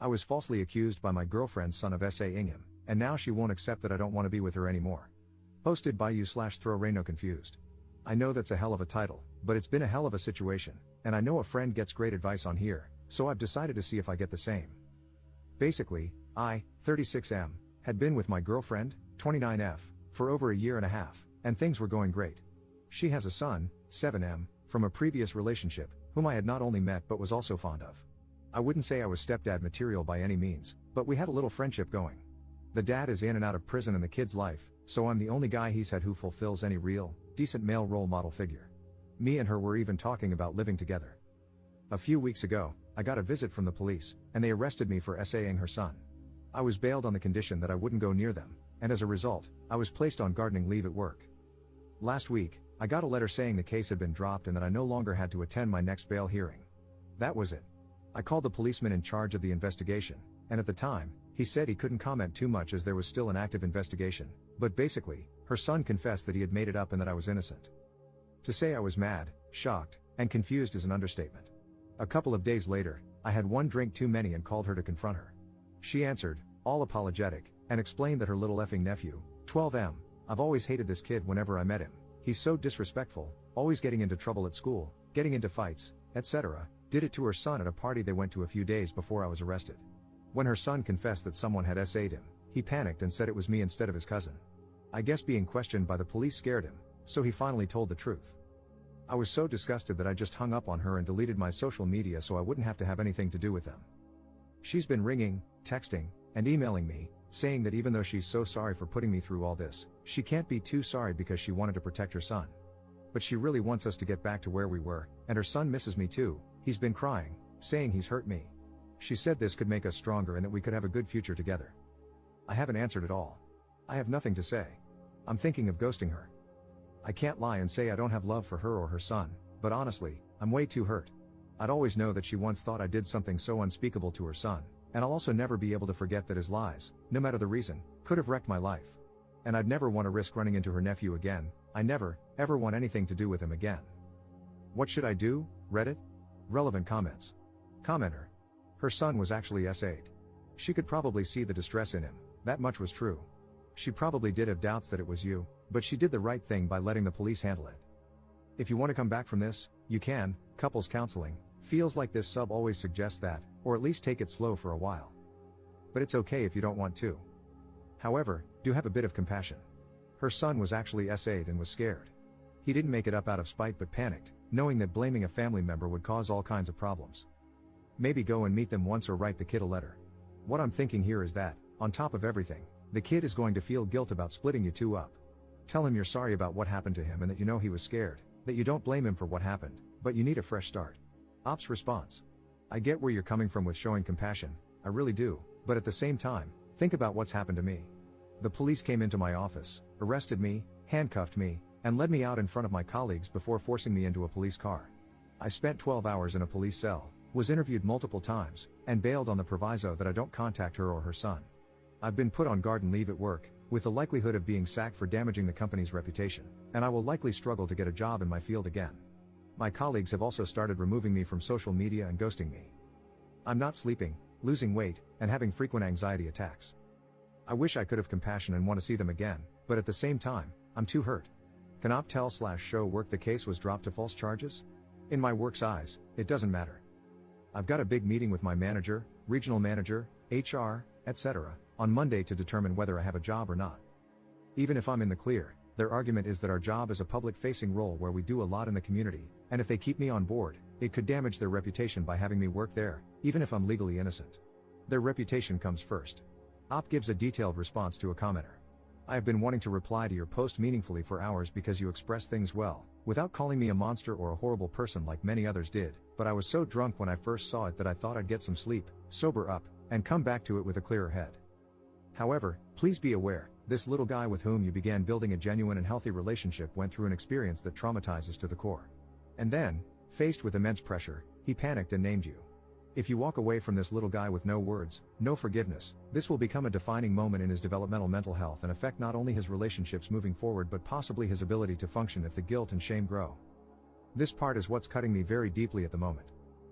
I was falsely accused by my girlfriend's son of SAing him, and now she won't accept that I don't want to be with her anymore. Posted by you/throwRayno confused. I know that's a hell of a title, but it's been a hell of a situation, and I know a friend gets great advice on here, so I've decided to see if I get the same. Basically, I, 36M, had been with my girlfriend, 29F, for over a year and a half, and things were going great. She has a son, 7M, from a previous relationship, whom I had not only met but was also fond of. I wouldn't say I was stepdad material by any means, but we had a little friendship going. The dad is in and out of prison in the kid's life, so I'm the only guy he's had who fulfills any real, decent male role model figure. Me and her were even talking about living together. A few weeks ago, I got a visit from the police, and they arrested me for SAing her son. I was bailed on the condition that I wouldn't go near them, and as a result, I was placed on gardening leave at work. Last week, I got a letter saying the case had been dropped and that I no longer had to attend my next bail hearing. That was it. I called the policeman in charge of the investigation, and at the time, he said he couldn't comment too much as there was still an active investigation, but basically, her son confessed that he had made it up and that I was innocent. To say I was mad, shocked, and confused is an understatement. A couple of days later, I had one drink too many and called her to confront her. She answered, all apologetic, and explained that her little effing nephew, 12M, I've always hated this kid whenever I met him. He's so disrespectful, always getting into trouble at school, getting into fights, etc. Did it to her son at a party they went to a few days before I was arrested. When her son confessed that someone had SA'd him, he panicked and said it was me instead of his cousin. I guess being questioned by the police scared him, so he finally told the truth. I was so disgusted that I just hung up on her and deleted my social media so I wouldn't have to have anything to do with them. She's been ringing, texting, and emailing me, saying that even though she's so sorry for putting me through all this, she can't be too sorry because she wanted to protect her son. But she really wants us to get back to where we were, and her son misses me too. He's been crying, saying he's hurt me. She said this could make us stronger and that we could have a good future together. I haven't answered at all. I have nothing to say. I'm thinking of ghosting her. I can't lie and say I don't have love for her or her son, but honestly, I'm way too hurt. I'd always know that she once thought I did something so unspeakable to her son, and I'll also never be able to forget that his lies, no matter the reason, could have wrecked my life. And I'd never want to risk running into her nephew again. I never, ever want anything to do with him again. What should I do? Reddit? Relevant comments. Commenter. Her son was actually SA'd. She could probably see the distress in him, that much was true. She probably did have doubts that it was you, but she did the right thing by letting the police handle it. If you want to come back from this, you can. Couples counseling feels like this sub always suggests that, or at least take it slow for a while. But it's okay if you don't want to. However, do have a bit of compassion. Her son was actually SA'd and was scared. He didn't make it up out of spite but panicked, knowing that blaming a family member would cause all kinds of problems. Maybe go and meet them once or write the kid a letter. What I'm thinking here is that, on top of everything, the kid is going to feel guilt about splitting you two up. Tell him you're sorry about what happened to him and that you know he was scared, that you don't blame him for what happened, but you need a fresh start. Op's response. I get where you're coming from with showing compassion, I really do, but at the same time, think about what's happened to me. The police came into my office, arrested me, handcuffed me, and led me out in front of my colleagues before forcing me into a police car. I spent 12 hours in a police cell, was interviewed multiple times, and bailed on the proviso that I don't contact her or her son. I've been put on garden leave at work, with the likelihood of being sacked for damaging the company's reputation, and I will likely struggle to get a job in my field again. My colleagues have also started removing me from social media and ghosting me. I'm not sleeping, losing weight, and having frequent anxiety attacks. I wish I could have compassion and want to see them again, but at the same time, I'm too hurt. Can Op tell/show work the case was dropped to false charges? In my work's eyes, it doesn't matter. I've got a big meeting with my manager, regional manager, HR, etc., on Monday to determine whether I have a job or not. Even if I'm in the clear, their argument is that our job is a public-facing role where we do a lot in the community, and if they keep me on board, it could damage their reputation by having me work there, even if I'm legally innocent. Their reputation comes first. Op gives a detailed response to a commenter. I have been wanting to reply to your post meaningfully for hours because you express things well, without calling me a monster or a horrible person like many others did, but I was so drunk when I first saw it that I thought I'd get some sleep, sober up, and come back to it with a clearer head. However, please be aware, this little guy with whom you began building a genuine and healthy relationship went through an experience that traumatizes to the core. And then, faced with immense pressure, he panicked and named you. If you walk away from this little guy with no words, no forgiveness, this will become a defining moment in his developmental mental health and affect not only his relationships moving forward but possibly his ability to function if the guilt and shame grow. This part is what's cutting me very deeply at the moment.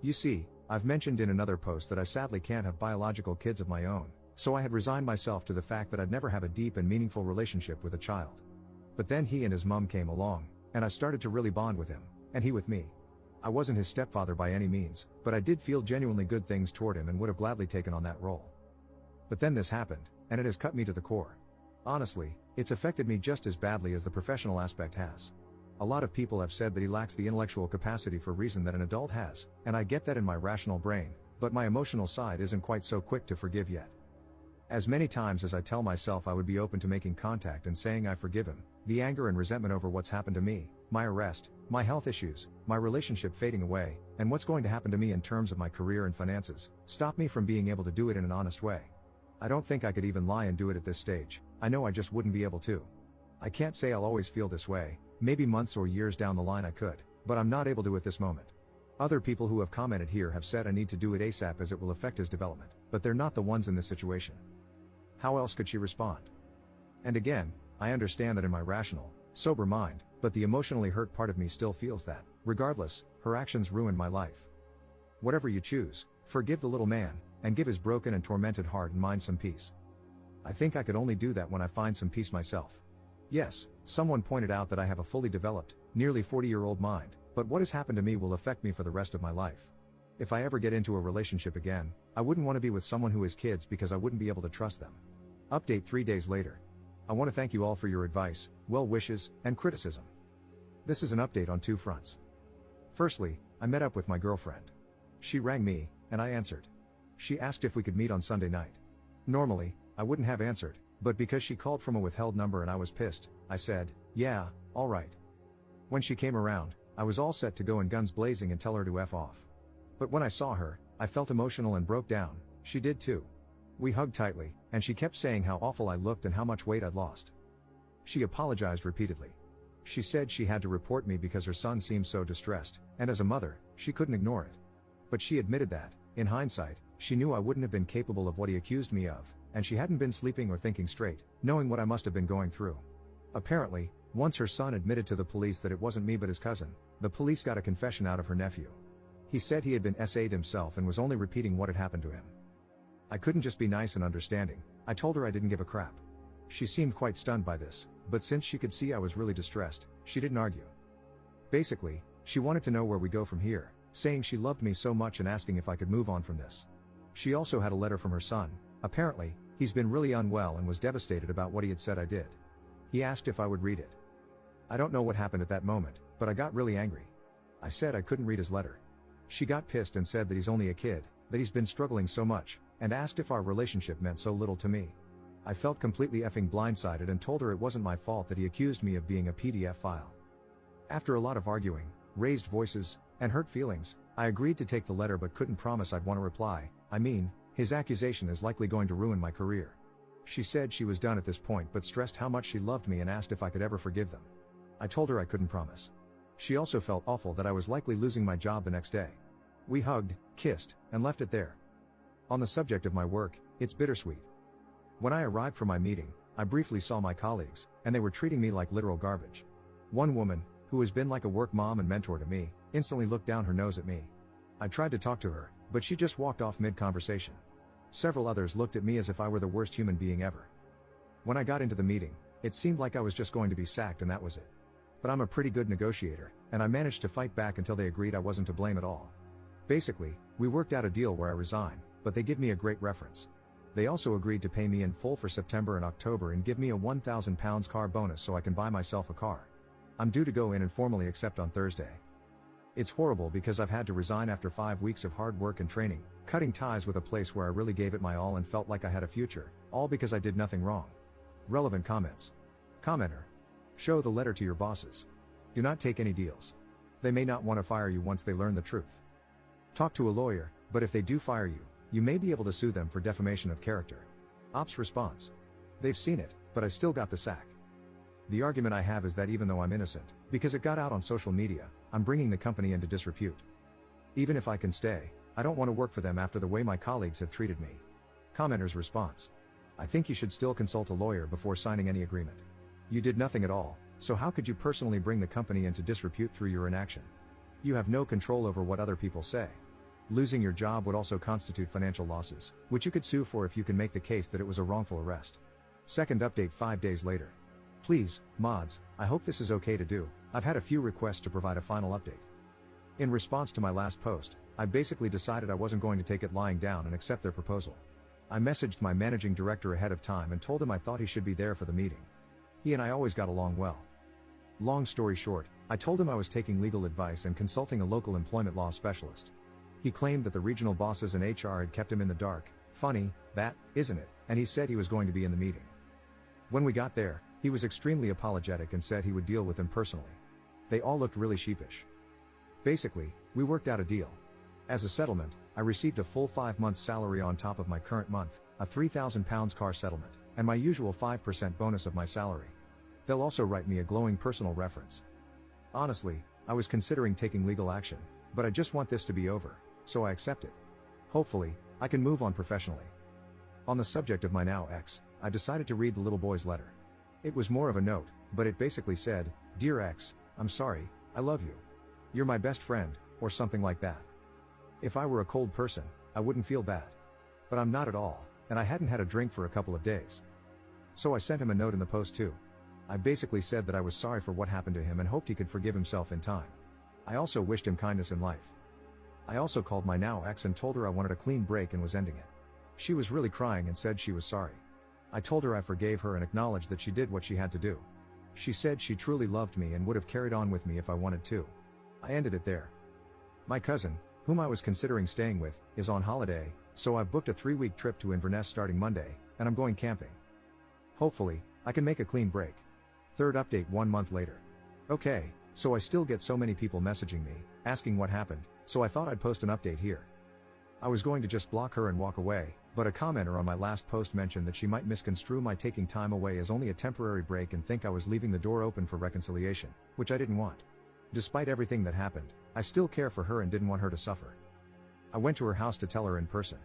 You see, I've mentioned in another post that I sadly can't have biological kids of my own, so I had resigned myself to the fact that I'd never have a deep and meaningful relationship with a child. But then he and his mom came along, and I started to really bond with him, and he with me. I wasn't his stepfather by any means, but I did feel genuinely good things toward him and would have gladly taken on that role. But then this happened, and it has cut me to the core. Honestly, it's affected me just as badly as the professional aspect has. A lot of people have said that he lacks the intellectual capacity for reason that an adult has, and I get that in my rational brain, but my emotional side isn't quite so quick to forgive yet. As many times as I tell myself I would be open to making contact and saying I forgive him, the anger and resentment over what's happened to me, my arrest, my health issues, my relationship fading away, and what's going to happen to me in terms of my career and finances, stop me from being able to do it in an honest way. I don't think I could even lie and do it at this stage. I know I just wouldn't be able to. I can't say I'll always feel this way, maybe months or years down the line I could, but I'm not able to at this moment. Other people who have commented here have said I need to do it ASAP as it will affect his development, but they're not the ones in this situation. How else could she respond? And again, I understand that in my rational, sober mind, but the emotionally hurt part of me still feels that, regardless, her actions ruined my life. Whatever you choose, forgive the little man, and give his broken and tormented heart and mind some peace. I think I could only do that when I find some peace myself. Yes, someone pointed out that I have a fully developed, nearly 40-year-old mind, but what has happened to me will affect me for the rest of my life. If I ever get into a relationship again, I wouldn't want to be with someone who has kids because I wouldn't be able to trust them. Update 3 days later. I want to thank you all for your advice, well wishes, and criticism. This is an update on 2 fronts. Firstly, I met up with my girlfriend. She rang me, and I answered. She asked if we could meet on Sunday night. Normally, I wouldn't have answered, but because she called from a withheld number and I was pissed, I said, yeah, alright. When she came around, I was all set to go in guns blazing and tell her to F off. But when I saw her, I felt emotional and broke down. She did too. We hugged tightly, and she kept saying how awful I looked and how much weight I'd lost. She apologized repeatedly. She said she had to report me because her son seemed so distressed, and as a mother, she couldn't ignore it. But she admitted that, in hindsight, she knew I wouldn't have been capable of what he accused me of, and she hadn't been sleeping or thinking straight, knowing what I must have been going through. Apparently, once her son admitted to the police that it wasn't me but his cousin, the police got a confession out of her nephew. He said he had been SA'd himself and was only repeating what had happened to him. I couldn't just be nice and understanding. I told her I didn't give a crap. She seemed quite stunned by this, but since she could see I was really distressed, she didn't argue. Basically, she wanted to know where we go from here, saying she loved me so much and asking if I could move on from this. She also had a letter from her son. Apparently, he's been really unwell and was devastated about what he had said I did. He asked if I would read it. I don't know what happened at that moment, but I got really angry. I said I couldn't read his letter. She got pissed and said that he's only a kid, that he's been struggling so much, and asked if our relationship meant so little to me. I felt completely effing blindsided and told her it wasn't my fault that he accused me of being a PDF file. After a lot of arguing, raised voices, and hurt feelings, I agreed to take the letter but couldn't promise I'd want to reply. I mean, his accusation is likely going to ruin my career. She said she was done at this point but stressed how much she loved me and asked if I could ever forgive them. I told her I couldn't promise. She also felt awful that I was likely losing my job the next day. We hugged, kissed, and left it there. On the subject of my work, it's bittersweet. When I arrived for my meeting, I briefly saw my colleagues, and they were treating me like literal garbage. One woman, who has been like a work mom and mentor to me, instantly looked down her nose at me. I tried to talk to her, but she just walked off mid-conversation. Several others looked at me as if I were the worst human being ever. When I got into the meeting, it seemed like I was just going to be sacked and that was it. But I'm a pretty good negotiator, and I managed to fight back until they agreed I wasn't to blame at all. Basically, we worked out a deal where I resign, but they give me a great reference. They also agreed to pay me in full for September and October and give me a £1,000 car bonus so I can buy myself a car. I'm due to go in and formally accept on Thursday. It's horrible because I've had to resign after 5 weeks of hard work and training, cutting ties with a place where I really gave it my all and felt like I had a future, all because I did nothing wrong. Relevant comments. Commenter. Show the letter to your bosses. Do not take any deals. They may not want to fire you once they learn the truth. Talk to a lawyer, but if they do fire you, you may be able to sue them for defamation of character. Ops response. They've seen it, but I still got the sack. The argument I have is that even though I'm innocent, because it got out on social media, I'm bringing the company into disrepute. Even if I can stay, I don't want to work for them after the way my colleagues have treated me. Commenter's response. I think you should still consult a lawyer before signing any agreement. You did nothing at all, so how could you personally bring the company into disrepute through your inaction? You have no control over what other people say. Losing your job would also constitute financial losses, which you could sue for if you can make the case that it was a wrongful arrest. Second update 5 days later. Please, mods, I hope this is okay to do. I've had a few requests to provide a final update. In response to my last post, I basically decided I wasn't going to take it lying down and accept their proposal. I messaged my managing director ahead of time and told him I thought he should be there for the meeting. He and I always got along well. Long story short, I told him I was taking legal advice and consulting a local employment law specialist. He claimed that the regional bosses and HR had kept him in the dark. Funny, that, isn't it? And he said he was going to be in the meeting. When we got there, he was extremely apologetic and said he would deal with them personally. They all looked really sheepish. Basically, we worked out a deal. As a settlement, I received a full 5 months salary on top of my current month, a £3,000 car settlement, and my usual 5% bonus of my salary. They'll also write me a glowing personal reference. Honestly, I was considering taking legal action, but I just want this to be over, so I accept it. Hopefully, I can move on professionally. On the subject of my now ex, I decided to read the little boy's letter. It was more of a note, but it basically said, "Dear ex, I'm sorry, I love you. You're my best friend," or something like that. If I were a cold person, I wouldn't feel bad. But I'm not at all, and I hadn't had a drink for a couple of days. So I sent him a note in the post too. I basically said that I was sorry for what happened to him and hoped he could forgive himself in time. I also wished him kindness in life. I also called my now ex and told her I wanted a clean break and was ending it. She was really crying and said she was sorry. I told her I forgave her and acknowledged that she did what she had to do. She said she truly loved me and would have carried on with me if I wanted to. I ended it there. My cousin, whom I was considering staying with, is on holiday, so I've booked a 3-week trip to Inverness starting Monday, and I'm going camping. Hopefully, I can make a clean break. Third update 1 month later. Okay, so I still get so many people messaging me, asking what happened, so I thought I'd post an update here. I was going to just block her and walk away, but a commenter on my last post mentioned that she might misconstrue my taking time away as only a temporary break and think I was leaving the door open for reconciliation, which I didn't want. Despite everything that happened, I still care for her and didn't want her to suffer. I went to her house to tell her in person.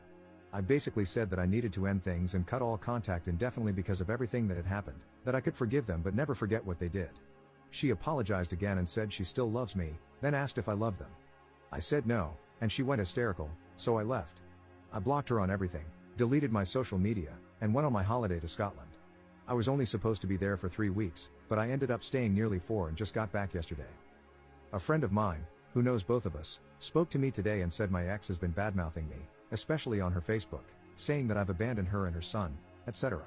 I basically said that I needed to end things and cut all contact indefinitely because of everything that had happened, that I could forgive them but never forget what they did. She apologized again and said she still loves me, then asked if I loved them. I said no, and she went hysterical, so I left. I blocked her on everything, deleted my social media, and went on my holiday to Scotland. I was only supposed to be there for 3 weeks, but I ended up staying nearly 4 and just got back yesterday. A friend of mine, who knows both of us, spoke to me today and said my ex has been badmouthing me, especially on her Facebook, saying that I've abandoned her and her son, etc.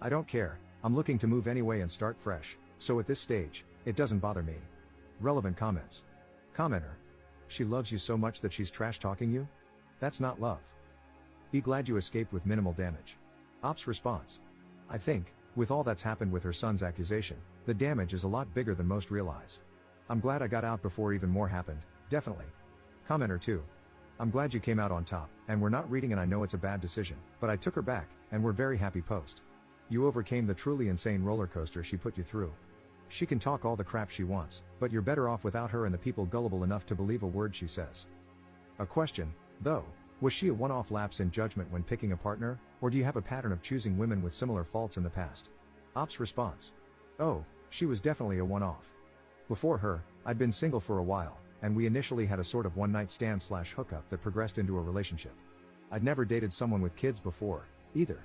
I don't care, I'm looking to move anyway and start fresh, so at this stage, it doesn't bother me. Relevant comments. Commenter. She loves you so much that she's trash talking you? That's not love. Be glad you escaped with minimal damage. Ops response. I think, with all that's happened with her son's accusation, the damage is a lot bigger than most realize. I'm glad I got out before even more happened, definitely. Commenter 2. I'm glad you came out on top, and we're not reading and I know it's a bad decision, but I took her back, and we're very happy post. You overcame the truly insane roller coaster she put you through. She can talk all the crap she wants, but you're better off without her and the people gullible enough to believe a word she says. A question, though, was she a one-off lapse in judgment when picking a partner, or do you have a pattern of choosing women with similar faults in the past? Ops response. Oh, she was definitely a one-off. Before her, I'd been single for a while, and we initially had a sort of one-night stand/hookup that progressed into a relationship. I'd never dated someone with kids before, either.